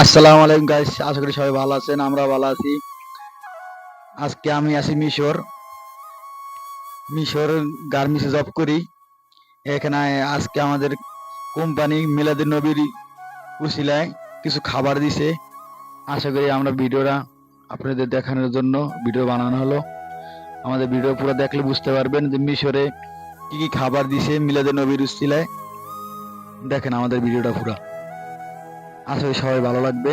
আসসালামু আলাইকুম গাইস, আশা করি সবাই ভালো আছেন। আমরা ভালো আছি। আজকে আমি আছি মিশর গার্মেন্টসে জব করি। এখানে আজকে আমাদের কোম্পানি মিলাদুন নবীর উসিলায় কিছু খাবার দিছে। আশা করি আমরা ভিডিওটা আপনাদের দেখানোর জন্য ভিডিও বানানো হলো। আমাদের ভিডিও পুরো দেখলে বুঝতে পারবেন যে মিশরে কি কি খাবার দিছে মিলাদুন নবীর উসিলায়। দেখেন আমাদের ভিডিওটা পুরো, আশা করি সবাই ভালো লাগবে।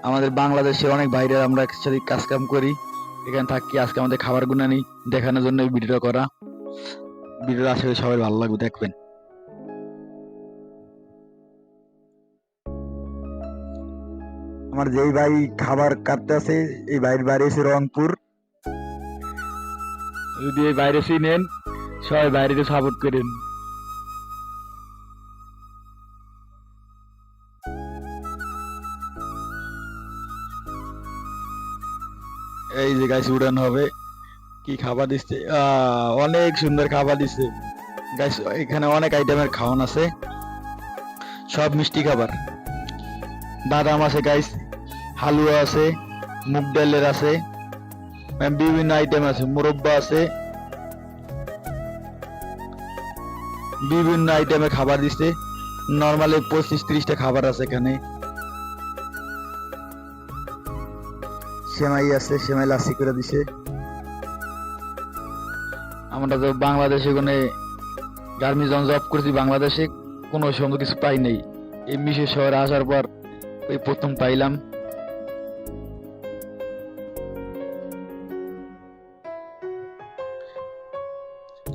আমাদের বাংলাদেশে অনেক বাইরে আমরা একসাথে কাজ কাম করি, এখানে থাকি। আজকে আমাদের খাবার গুণানি দেখানোর জন্য এই ভিডিওটা করা। ভিডিওটা আশা করি সবাই ভালো লাগবে, দেখবেন। আমার যেই ভাই খাবার কাটতে আছে, এই ভাইয়ের বাড়ি এসে রংপুর। যদি এই বাইরে এসে নেন, সবাই বাইরে সাপোর্ট করেন। এই যে গাছ উড়ানো হবে। কি খাবার দিচ্ছে, অনেক সুন্দর খাবার দিচ্ছে গাইস। এখানে অনেক আইটেমের খাওয়ান আছে, সব মিষ্টি খাবার। বাদাম আছে গাইস, হালুয়া আছে, মুগ ডালের আছে, বিভিন্ন আইটেম আছে, মুরব্বা আছে, বিভিন্ন আইটেমের খাবার দিচ্ছে। নর্মালি 25-30টা খাবার আছে এখানে। সেমাই আছে, সেমাই লাসি করে দিছে। আমরা তো বাংলাদেশে ওখানে গার্মেন্টস জব করছি, বাংলাদেশে কোনো সময় কিছু পাই নাই। এই মিশর শহরে আসার পর এই প্রথম পাইলাম।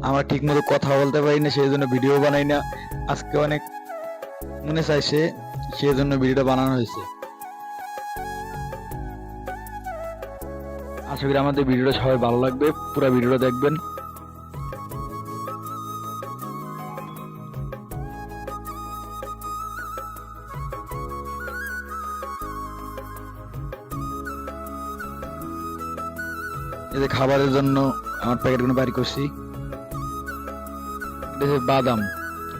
আমার ঠিক মতো কথা বলতে পারি না, সেই জন্য ভিডিও বানাই না। আজকে অনেক মনে চাইছে, সেই জন্য ভিডিওটা বানানো হয়েছে। আশা করি আমাদের ভিডিওটা সবাই ভালো লাগবে, পুরো ভিডিওটা দেখবেন। এই যে খাবারের জন্য আমার প্যাকেটগুলো বাড়ি করছি। এটা হচ্ছে বাদাম,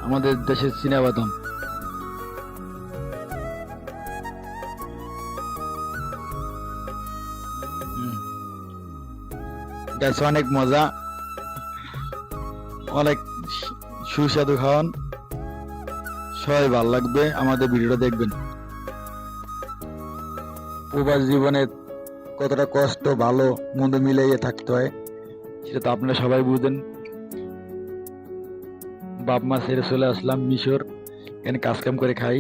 আমাদের দেশের চীনা বাদাম। গাছ অনেক মজা, অনেক সুস্বাদু খাওয়ান। সবাই ভালো লাগবে, আমাদের ভিডিওটা দেখবেন। প্রবাস জীবনে কতটা কষ্ট, ভালো মন্দ মিলাইয়ে থাকতে হয় সেটা তো আপনারা সবাই বুঝেন। বাপ মা ছেড়ে চলে আসলাম মিশর, এখানে কাজ কাম করে খাই।